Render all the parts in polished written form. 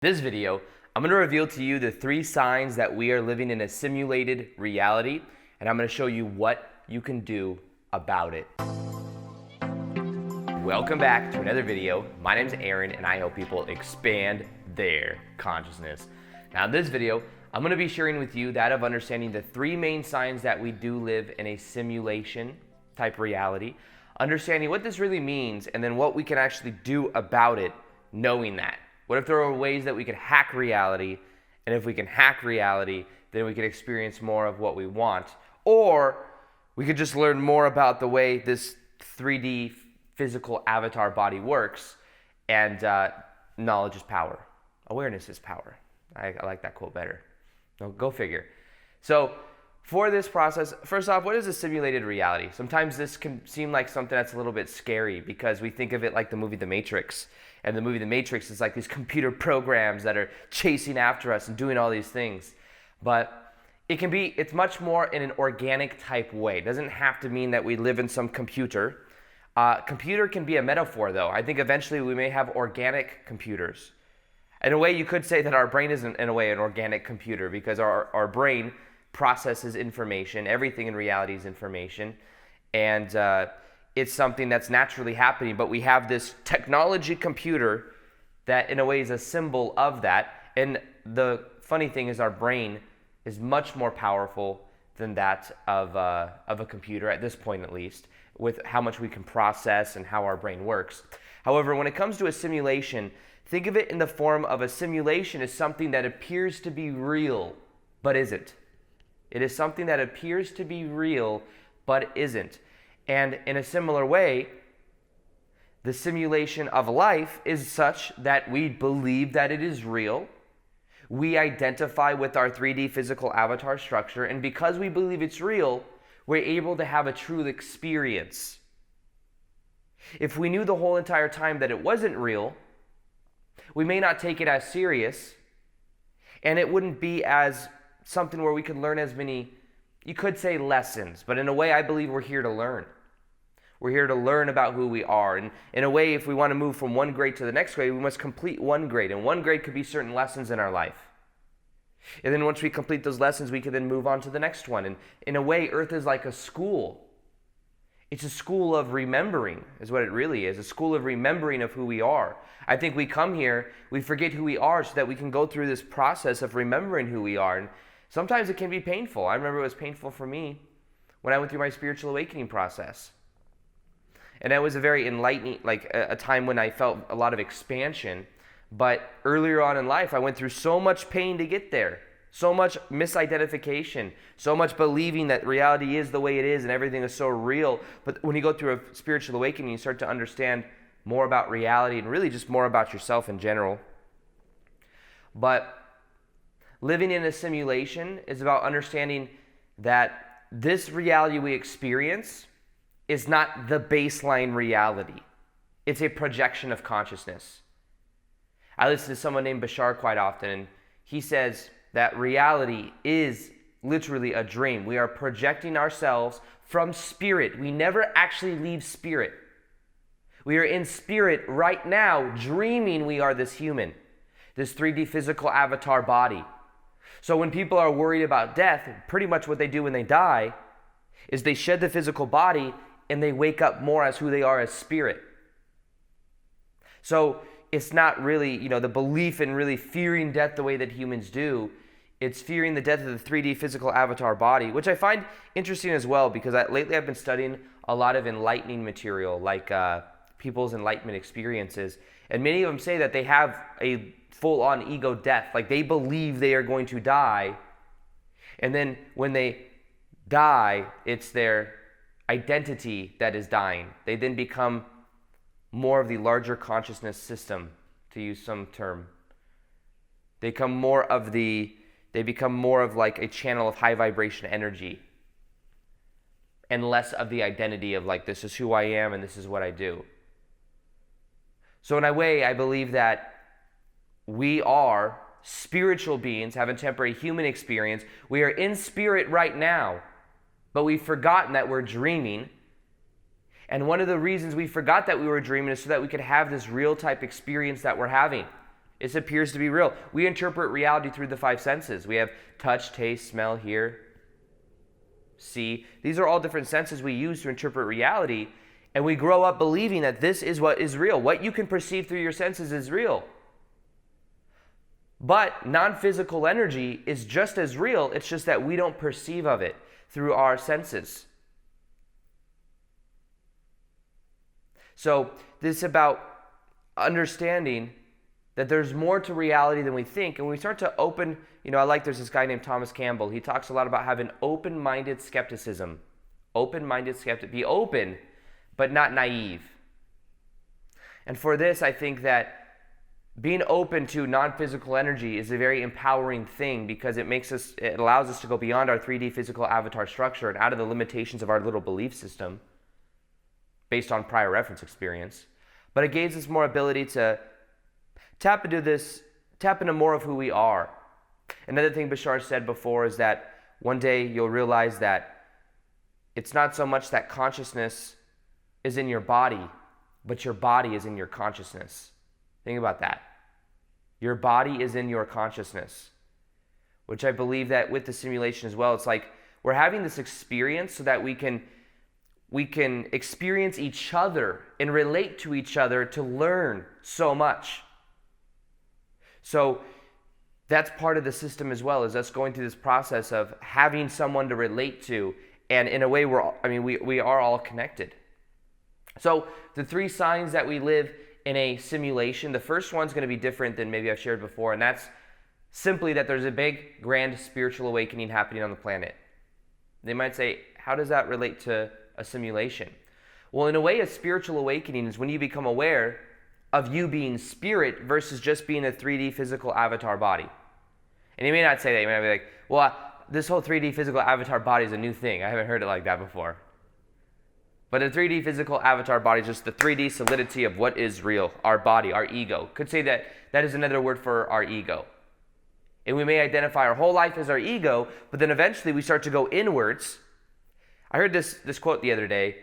This video, I'm going to reveal to you the 3 signs that we are living in a simulated reality, and I'm going to show you what you can do about it. Welcome back to another video. My name is Aaron, and I help people expand their consciousness. Now in this video, I'm going to be sharing with you that of understanding the 3 main signs that we do live in a simulation type reality, understanding what this really means, and then what we can actually do about it, knowing that. What if there are ways that we could hack reality? And if we can hack reality, then we can experience more of what we want. Or we could just learn more about the way this 3D physical avatar body works. And knowledge is power. Awareness is power. I like that quote better. No, go figure. So for this process, first off, what is a simulated reality? Sometimes this can seem like something that's a little bit scary because we think of it like the movie The Matrix. And the movie The Matrix is like these computer programs that are chasing after us and doing all these things. But it's much more in an organic type way. It doesn't have to mean that we live in some computer. Computer can be a metaphor though. I think eventually we may have organic computers. In a way, you could say that our brain is in a way an organic computer because our brain processes information. Everything in reality is information. And it's something that's naturally happening, but we have this technology computer that in a way is a symbol of that. And the funny thing is our brain is much more powerful than that of a computer, at this point at least, with how much we can process and how our brain works. However, when it comes to a simulation, think of it in the form of a simulation as something that appears to be real, but isn't. It is something that appears to be real, but isn't. And in a similar way, the simulation of life is such that we believe that it is real. We identify with our 3D physical avatar structure, and because we believe it's real, we're able to have a true experience. If we knew the whole entire time that it wasn't real, we may not take it as serious, and it wouldn't be as something where we could learn as many, you could say, lessons, but in a way I believe we're here to learn. We're here to learn about who we are. And in a way, if we want to move from one grade to the next grade, we must complete one grade. And one grade could be certain lessons in our life. And then once we complete those lessons, we can then move on to the next one. And in a way, Earth is like a school. It's a school of remembering, is what it really is. A school of remembering of who we are. I think we come here, we forget who we are so that we can go through this process of remembering who we are. And sometimes it can be painful. I remember it was painful for me when I went through my spiritual awakening process. And that was a very enlightening, like a time when I felt a lot of expansion. But earlier on in life, I went through so much pain to get there. So much misidentification. So much believing that reality is the way it is and everything is so real. But when you go through a spiritual awakening, you start to understand more about reality and really just more about yourself in general. But living in a simulation is about understanding that this reality we experience is not the baseline reality. It's a projection of consciousness. I listen to someone named Bashar quite often, and he says that reality is literally a dream. We are projecting ourselves from spirit. We never actually leave spirit. We are in spirit right now, dreaming we are this human, this 3D physical avatar body. So when people are worried about death, pretty much what they do when they die is they shed the physical body and they wake up more as who they are as spirit. So it's not really, the belief in really fearing death the way that humans do. It's fearing the death of the 3D physical avatar body, which I find interesting as well because lately I've been studying a lot of enlightening material, like people's enlightenment experiences. And many of them say that they have a full-on ego death. Like they believe they are going to die. And then when they die, it's their identity that is dying. They then become more of the larger consciousness system, to use some term. They become more of like a channel of high vibration energy and less of the identity of like, this is who I am and this is what I do. So in a way, I believe that we are spiritual beings having temporary human experience. We are in spirit right now, but we've forgotten that we're dreaming. And one of the reasons we forgot that we were dreaming is so that we could have this real type experience that we're having. It appears to be real. We interpret reality through the five senses. We have touch, taste, smell, hear, see. These are all different senses we use to interpret reality, and we grow up believing that this is what is real. What you can perceive through your senses is real. But non-physical energy is just as real. It's just that we don't perceive of it through our senses. So this is about understanding that there's more to reality than we think. And when we start to open, there's this guy named Thomas Campbell. He talks a lot about having open-minded skepticism. Open-minded skeptic. Be open, but not naive. And for this, I think that being open to non-physical energy is a very empowering thing, because it allows us to go beyond our 3D physical avatar structure and out of the limitations of our little belief system based on prior reference experience. But it gives us more ability to tap into more of who we are. Another thing Bashar said before is that one day you'll realize that it's not so much that consciousness is in your body, but your body is in your consciousness. Think about that. Your body is in your consciousness, which I believe that with the simulation as well, it's like we're having this experience so that we can experience each other and relate to each other to learn so much. So that's part of the system as well, is us going through this process of having someone to relate to, and in a way we are all connected. So the three signs that we live in a simulation, the first one's going to be different than maybe I've shared before, and that's simply that there's a big, grand spiritual awakening happening on the planet. They might say, how does that relate to a simulation? Well, in a way, a spiritual awakening is when you become aware of you being spirit versus just being a 3D physical avatar body. And you may not say that. You might be like, well, this whole 3D physical avatar body is a new thing. I haven't heard it like that before. But a 3D physical avatar body is just the 3D solidity of what is real, our body, our ego. Could say that that is another word for our ego. And we may identify our whole life as our ego, but then eventually we start to go inwards. I heard this quote yesterday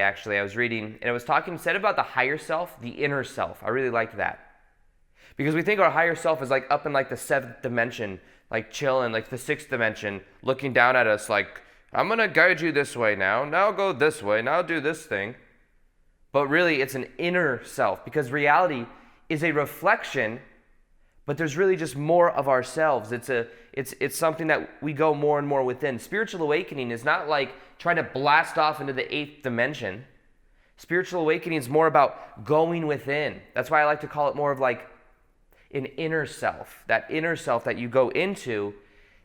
actually, I was reading, and it was said about the higher self, the inner self. I really liked that. Because we think our higher self is like up in like the 7th dimension, like chilling, like the 6th dimension, looking down at us like, I'm going to guide you this way now go this way, now do this thing. But really it's an inner self, because reality is a reflection, but there's really just more of ourselves. It's something that we go more and more within. Spiritual awakening is not like trying to blast off into the 8th dimension. Spiritual awakening is more about going within. That's why I like to call it more of like an inner self. That inner self that you go into,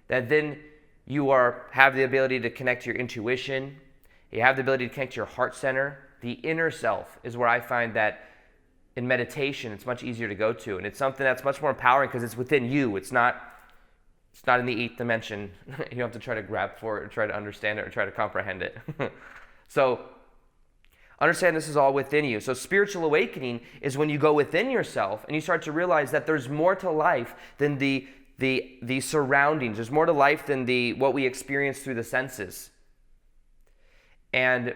that then you have the ability to connect to your intuition. You have the ability to connect to your heart center. The inner self is where I find that in meditation, it's much easier to go to. And it's something that's much more empowering because it's within you. It's not in the 8th dimension. You don't have to try to grab for it or try to understand it or try to comprehend it. So understand this is all within you. So spiritual awakening is when you go within yourself and you start to realize that there's more to life than the surroundings. There's more to life than what we experience through the senses. And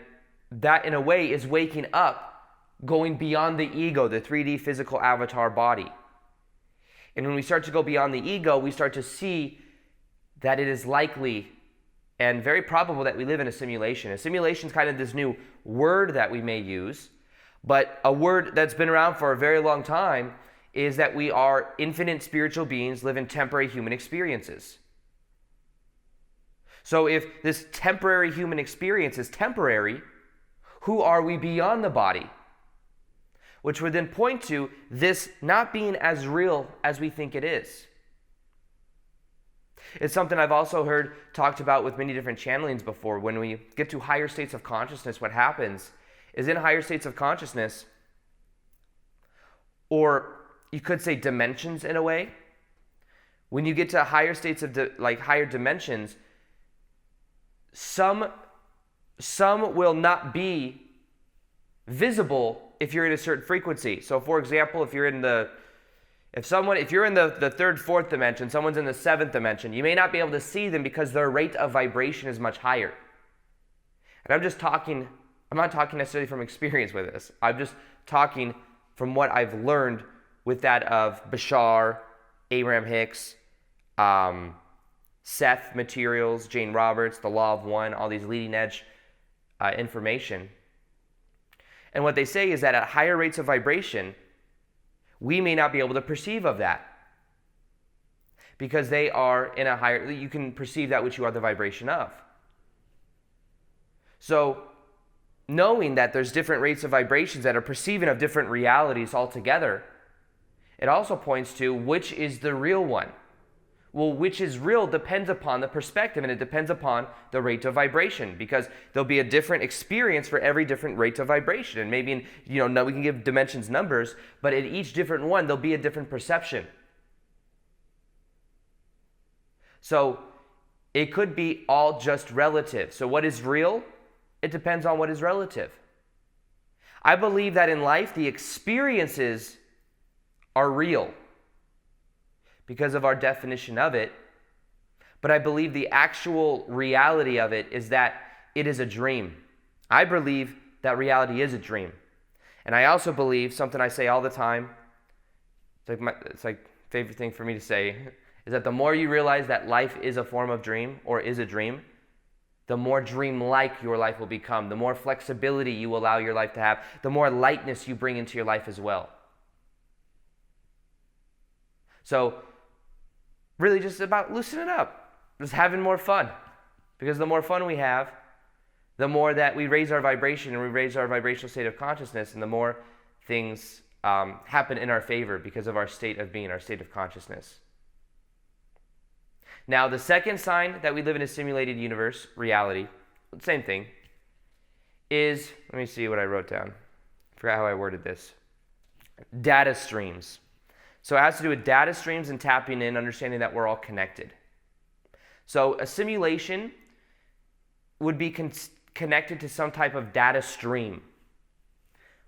that in a way is waking up, going beyond the ego, the 3D physical avatar body. And when we start to go beyond the ego, we start to see that it is likely and very probable that we live in a simulation. A simulation is kind of this new word that we may use, but a word that's been around for a very long time is that we are infinite spiritual beings living temporary human experiences. So if this temporary human experience is temporary, who are we beyond the body? Which would then point to this not being as real as we think it is. It's something I've also heard talked about with many different channelings before. When we get to higher states of consciousness, what happens is in higher states of consciousness, or you could say dimensions in a way, when you get to higher states of higher dimensions, some will not be visible if you're in a certain frequency. So for example, if you're in the 3rd, 4th dimension, someone's in the 7th dimension, you may not be able to see them because their rate of vibration is much higher. And I'm not talking necessarily from experience with this. I'm just talking from what I've learned with that of Bashar, Abraham Hicks, Seth Materials, Jane Roberts, The Law of One, all these leading edge information. And what they say is that at higher rates of vibration, we may not be able to perceive of that. Because they are in a higher, you can perceive that which you are the vibration of. So, knowing that there's different rates of vibrations that are perceiving of different realities altogether, it also points to which is the real one. Well, which is real depends upon the perspective, and it depends upon the rate of vibration, because there'll be a different experience for every different rate of vibration. And maybe, we can give dimensions numbers, but in each different one, there'll be a different perception. So it could be all just relative. So what is real? It depends on what is relative. I believe that in life, the experiences are real because of our definition of it. But I believe the actual reality of it is that it is a dream. I believe that reality is a dream. And I also believe, something I say all the time, it's like favorite thing for me to say, is that the more you realize that life is a form of dream or is a dream, the more dream-like your life will become, the more flexibility you allow your life to have, the more lightness you bring into your life as well. So, really just about loosening up, just having more fun. Because the more fun we have, the more that we raise our vibration and we raise our vibrational state of consciousness, and the more things happen in our favor because of our state of being, our state of consciousness. Now, the second sign that we live in a simulated universe, reality, same thing, is, let me see what I wrote down. I forgot how I worded this. Data streams. So it has to do with data streams and tapping in, understanding that we're all connected. So a simulation would be connected to some type of data stream.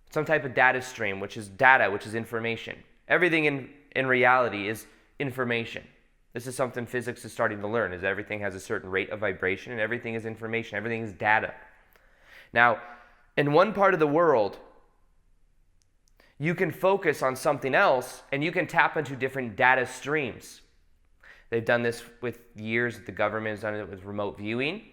Some type of data stream, which is data, which is information. Everything in reality is information. This is something physics is starting to learn, is everything has a certain rate of vibration and everything is information, everything is data. Now, in one part of the world, you can focus on something else and you can tap into different data streams. They've done this with years, the government has done it with remote viewing.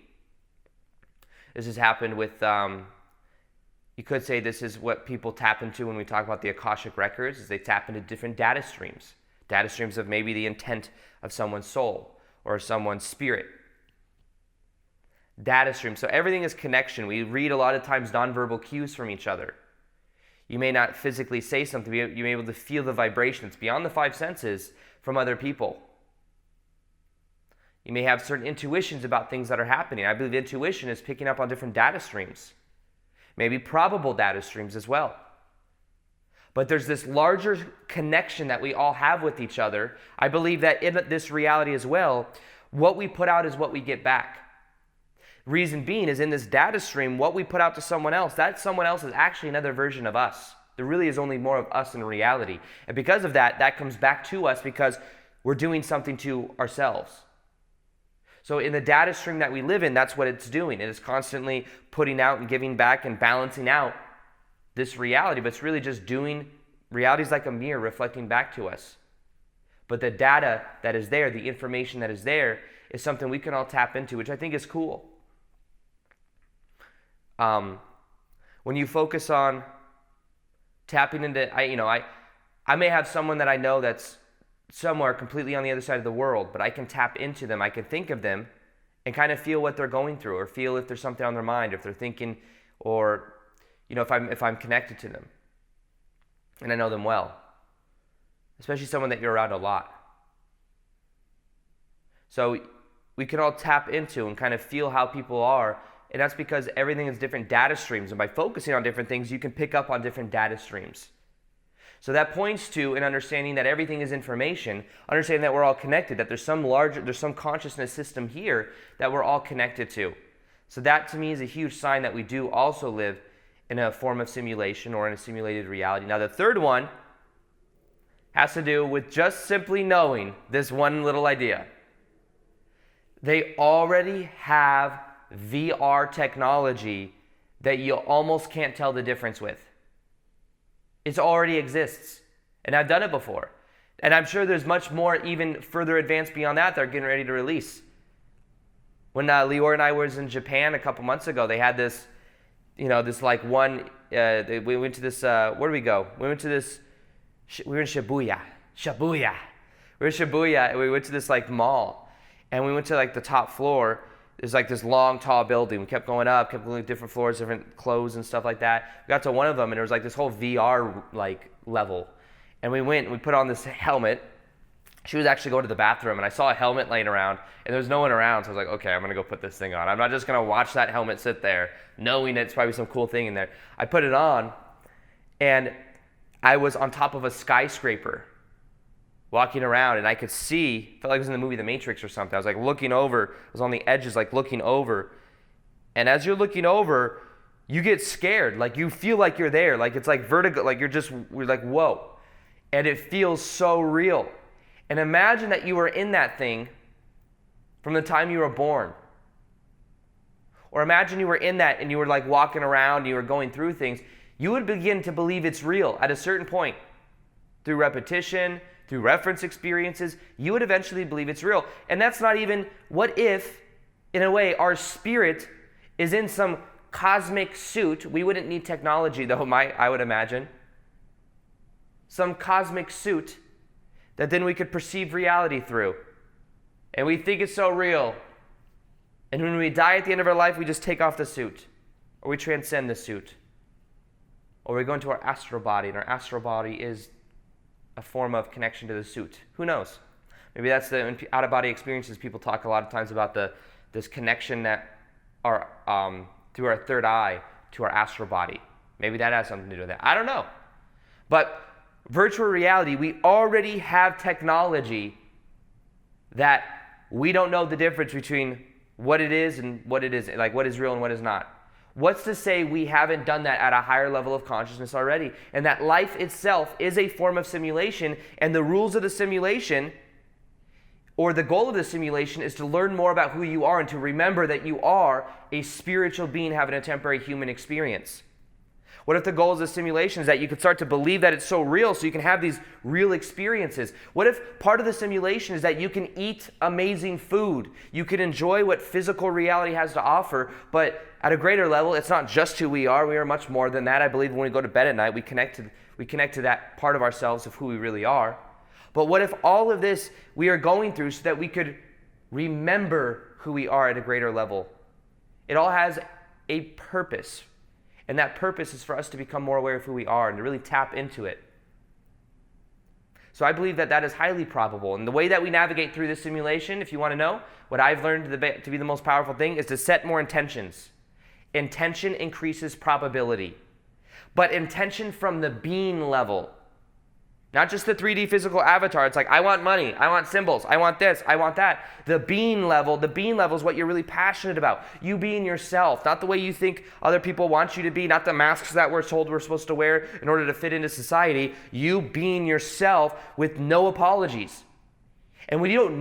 This has happened with, you could say this is what people tap into when we talk about the Akashic records, is they tap into different data streams. Data streams of maybe the intent of someone's soul or someone's spirit. Data streams. So everything is connection. We read a lot of times nonverbal cues from each other. You may not physically say something, but you may be able to feel the vibration. It's beyond the five senses from other people. You may have certain intuitions about things that are happening. I believe intuition is picking up on different data streams. Maybe probable data streams as well. But there's this larger connection that we all have with each other. I believe that in this reality as well, what we put out is what we get back. Reason being is in this data stream, what we put out to someone else, that someone else is actually another version of us. There really is only more of us in reality. And because of that, that comes back to us because we're doing something to ourselves. So in the data stream that we live in, that's what it's doing. It is constantly putting out and giving back and balancing out this reality, but it's really just doing, reality is like a mirror reflecting back to us. But the data that is there, the information that is there, is something we can all tap into, which I think is cool. When you focus on tapping into, I may have someone that I know that's somewhere completely on the other side of the world, but I can tap into them, I can think of them, and kind of feel what they're going through, or feel if there's something on their mind, if they're thinking, or if I'm connected to them, and I know them well, especially someone that you're around a lot. So we can all tap into and kind of feel how people are, and that's because everything is different data streams, and by focusing on different things, you can pick up on different data streams. So that points to an understanding that everything is information, understanding that we're all connected, that there's some consciousness system here that we're all connected to. So that to me is a huge sign that we do also live in a form of simulation or in a simulated reality. Now the third one has to do with just simply knowing this one little idea. They already have VR technology that you almost can't tell the difference with. It already exists. And I've done it before. And I'm sure there's much more even further advanced beyond that they're getting ready to release. When Lior and I was in Japan a couple months ago, they had this, this like one, we went to this, where did we go? We went to this, we were in Shibuya. We were in Shibuya, and we went to this like mall. And we went to like the top floor. There's like this long, tall building. We kept going up, kept going to different floors, different clothes and stuff like that. We got to one of them, and there was like this whole VR like level. And we went and we put on this helmet. She was actually going to the bathroom, and I saw a helmet laying around, and there was no one around. So I was like, okay, I'm going to go put this thing on. I'm not just going to watch that helmet sit there, knowing it's probably some cool thing in there. I put it on, and I was on top of a skyscraper walking around, and I could see, felt like I was in the movie The Matrix or something. I was like looking over. I was on the edges, like looking over. And as you're looking over, you get scared. Like you feel like you're there. Like it's like vertigo. Like we're like, whoa. And it feels so real. And imagine that you were in that thing from the time you were born. Or imagine you were in that and you were like walking around, and you were going through things. You would begin to believe it's real at a certain point. Through repetition, through reference experiences, you would eventually believe it's real. And that's not even, what if, in a way, our spirit is in some cosmic suit? We wouldn't need technology, though, I would imagine. Some cosmic suit that then we could perceive reality through. And we think it's so real. And when we die at the end of our life, we just take off the suit. Or we transcend the suit. Or we go into our astral body, and our astral body is a form of connection to the suit. Who knows? Maybe that's the out-of-body experiences. People talk a lot of times about this connection that are through our third eye to our astral body. Maybe that has something to do with that. I don't know. But virtual reality, we already have technology that we don't know the difference between what it is and what it isn't, like what is real and what is not. What's to say we haven't done that at a higher level of consciousness already? And that life itself is a form of simulation, and the rules of the simulation, or the goal of the simulation, is to learn more about who you are and to remember that you are a spiritual being having a temporary human experience. What if the goal of the simulation is that you could start to believe that it's so real so you can have these real experiences? What if part of the simulation is that you can eat amazing food? You can enjoy what physical reality has to offer, but at a greater level, it's not just who we are. We are much more than that. I believe when we go to bed at night, we connect to that part of ourselves of who we really are. But what if all of this we are going through so that we could remember who we are at a greater level? It all has a purpose. And that purpose is for us to become more aware of who we are and to really tap into it. So I believe that is highly probable. And the way that we navigate through this simulation, if you want to know, what I've learned to be the most powerful thing is to set more intentions. Intention increases probability. But intention from the being level. Not just the 3D physical avatar. It's like, I want money, I want symbols, I want this, I want that. The being level is what you're really passionate about. You being yourself, not the way you think other people want you to be, not the masks that we're told we're supposed to wear in order to fit into society. You being yourself with no apologies. And when you don't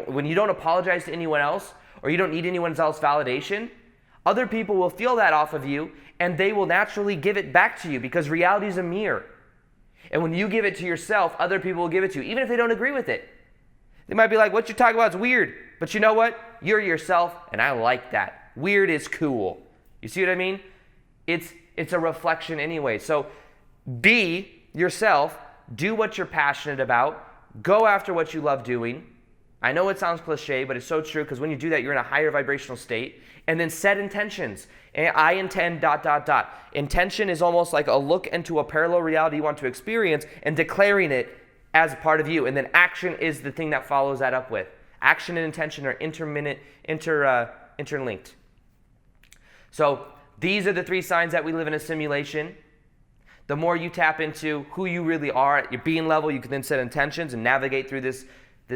when you don't apologize to anyone else, or you don't need anyone else's validation, other people will feel that off of you, and they will naturally give it back to you, because reality is a mirror. And when you give it to yourself, other people will give it to you, even if they don't agree with it. They might be like, what you're talking about is weird. But you know what? You're yourself, and I like that. Weird is cool. You see what I mean? It's a reflection anyway. So be yourself. Do what you're passionate about. Go after what you love doing. I know it sounds cliche, but it's so true, because when you do that, you're in a higher vibrational state. And then set intentions. And I intend ... Intention is almost like a look into a parallel reality you want to experience and declaring it as a part of you. And then action is the thing that follows that up with. Action and intention are interlinked. So these are the 3 signs that we live in a simulation. The more you tap into who you really are at your being level, you can then set intentions and navigate through this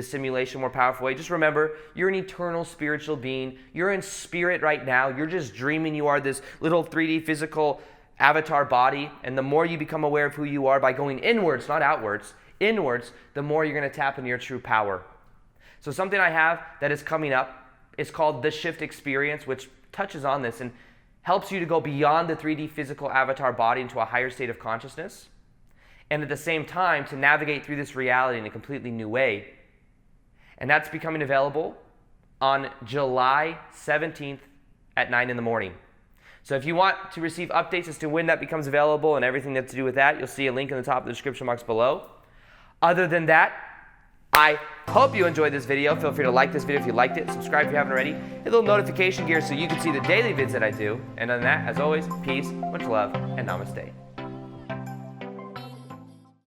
simulation more powerful way. Just remember, you're an eternal spiritual being. You're in spirit right now. You're just dreaming you are this little 3D physical avatar body. And the more you become aware of who you are by going inwards, not outwards, inwards, the more you're going to tap into your true power. So something I have that is coming up is called the Shift Experience, which touches on this and helps you to go beyond the 3D physical avatar body into a higher state of consciousness. and at the same time to navigate through this reality in a completely new way. And that's becoming available on July 17th at 9 in the morning. So if you want to receive updates as to when that becomes available and everything that's to do with that, you'll see a link in the top of the description box below. Other than that, I hope you enjoyed this video. Feel free to like this video if you liked it. Subscribe if you haven't already. Hit the little notification gear so you can see the daily vids that I do. And other than that, as always, peace, much love, and namaste.